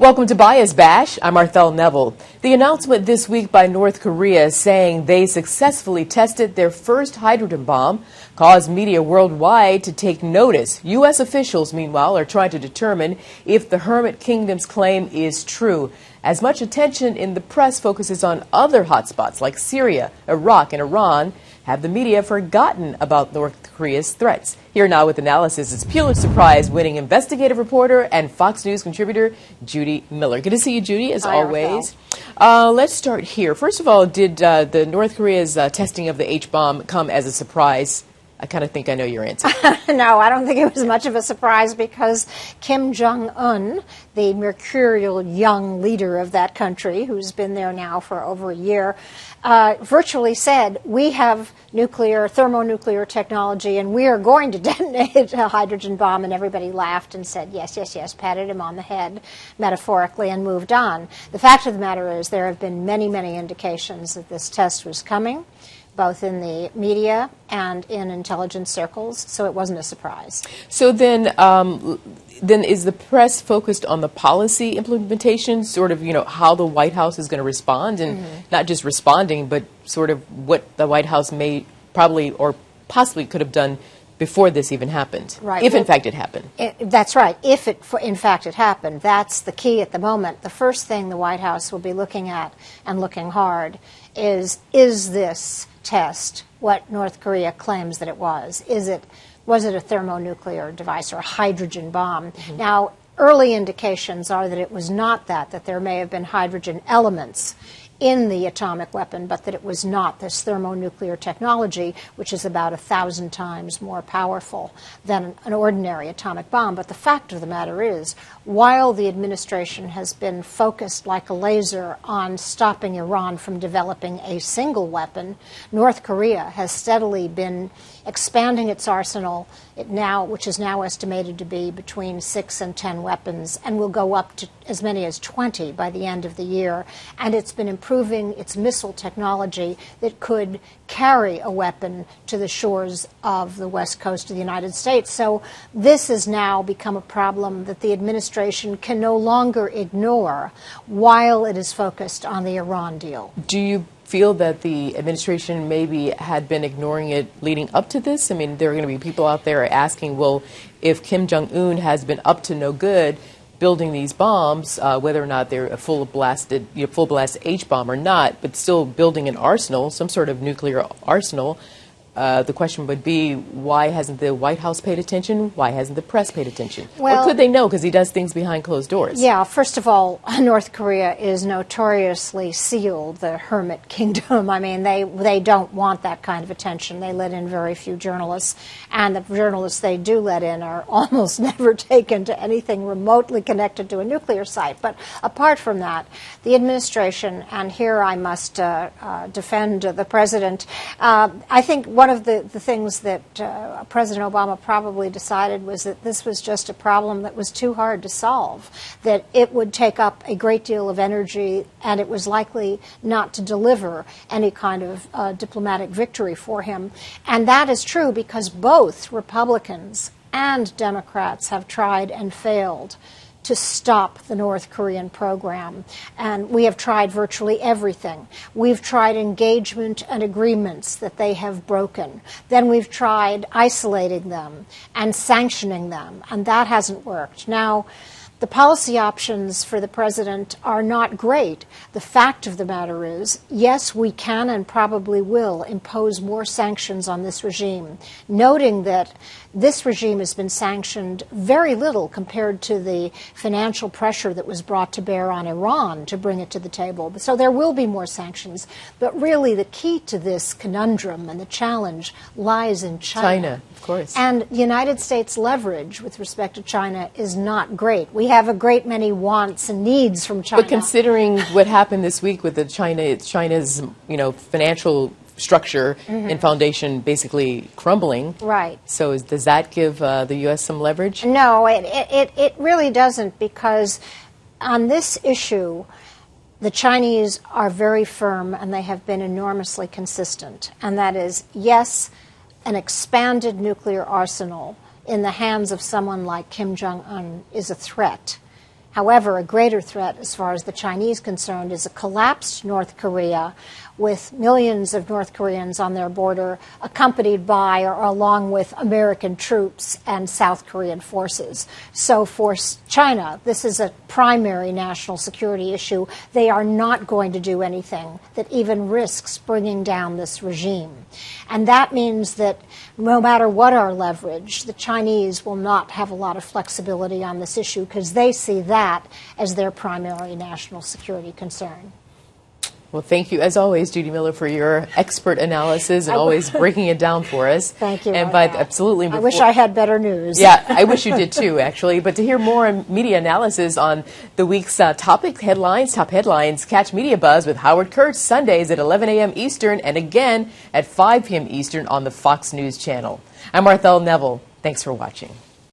Welcome to Bias Bash. I'm Arthel Neville. The announcement this week by North Korea saying they successfully tested their first hydrogen bomb caused media worldwide to take notice. U.S. officials, meanwhile, are trying to determine if the Hermit Kingdom's claim is true. As much attention in the press focuses on other hotspots like Syria, Iraq, and Iran, have the media forgotten about North Korea's threats? Here now with analysis is Pulitzer Prize-winning investigative reporter and Fox News contributor Judy Miller. Good to see you, Judy, as always. Let's start here. First of all, did the North Korea's testing of the H-bomb come as a surprise? I kind of think I know your answer. No, I don't think it was much of a surprise because Kim Jong-un, the mercurial young leader of that country, who's been there now for over a year, virtually said, we have thermonuclear technology, and we are going to detonate a hydrogen bomb. And everybody laughed and said, yes, yes, yes, patted him on the head, metaphorically, and moved on. The fact of the matter is there have been many, many indications that this test was coming, both in the media and in intelligence circles, so it wasn't a surprise. So then is the press focused on the policy implementation, sort of, how the White House is going to respond, and not just responding, but sort of what the White House may probably or possibly could have done before this even happened, right. If in fact it happened. That's right. If in fact it happened, that's the key at the moment. The first thing the White House will be looking at and looking hard is this test what North Korea claims that it was? Was it a thermonuclear device or a hydrogen bomb? Now, early indications are that it was not that there may have been hydrogen elements in the atomic weapon, but that it was not this thermonuclear technology, which is about 1,000 times more powerful than an ordinary atomic bomb. But the fact of the matter is, while the administration has been focused like a laser on stopping Iran from developing a single weapon, North Korea has steadily been expanding its arsenal, which is now estimated to be between 6 and 10 weapons, and will go up to as many as 20 by the end of the year. And it's been improving its missile technology that could carry a weapon to the shores of the west coast of the United States. So this has now become a problem that the administration can no longer ignore while it is focused on the Iran deal. Do you feel that the administration maybe had been ignoring it leading up to this? I mean, there are going to be people out there asking, well, if Kim Jong-un has been up to no good building these bombs, whether or not they're a full blast H-bomb or not, but still building an arsenal, some sort of nuclear arsenal, the question would be, why hasn't the White House paid attention? Why hasn't the press paid attention? Well, or could they know because he does things behind closed doors? Yeah, first of all, North Korea is notoriously sealed, the Hermit Kingdom. I mean, they don't want that kind of attention. They let in very few journalists, and the journalists they do let in are almost never taken to anything remotely connected to a nuclear site. But apart from that, the administration, and here I must defend the president, I think one of the things that President Obama probably decided was that this was just a problem that was too hard to solve, that it would take up a great deal of energy, and it was likely not to deliver any kind of diplomatic victory for him. And that is true because both Republicans and Democrats have tried and failed to stop the North Korean program. And we have tried virtually everything. We've tried engagement and agreements that they have broken. Then we've tried isolating them and sanctioning them, and that hasn't worked. Now, the policy options for the president are not great. The fact of the matter is, yes, we can and probably will impose more sanctions on this regime, noting that this regime has been sanctioned very little compared to the financial pressure that was brought to bear on Iran to bring it to the table. So there will be more sanctions. But really the key to this conundrum and the challenge lies in China. China, of course. And the United States' leverage with respect to China is not great. We have a great many wants and needs from China. But considering what happened this week with China's financial structure and foundation basically crumbling. Right. So does that give the U.S. some leverage? No, it really doesn't, because on this issue, the Chinese are very firm and they have been enormously consistent. And that is, yes, an expanded nuclear arsenal in the hands of someone like Kim Jong-un is a threat. However, a greater threat as far as the Chinese concerned is a collapsed North Korea with millions of North Koreans on their border accompanied by or along with American troops and South Korean forces. So for China, this is a primary national security issue. They are not going to do anything that even risks bringing down this regime. And that means that no matter what our leverage, the Chinese will not have a lot of flexibility on this issue because they see that as their primary national security concern. Well, thank you, as always, Judy Miller, for your expert analysis and always breaking it down for us. Thank you. And absolutely. I wish I had better news. Yeah, I wish you did too, actually. But to hear more media analysis on the week's top headlines, catch Media Buzz with Howard Kurtz Sundays at 11 a.m. Eastern and again at 5 p.m. Eastern on the Fox News Channel. I'm Marthel Neville. Thanks for watching.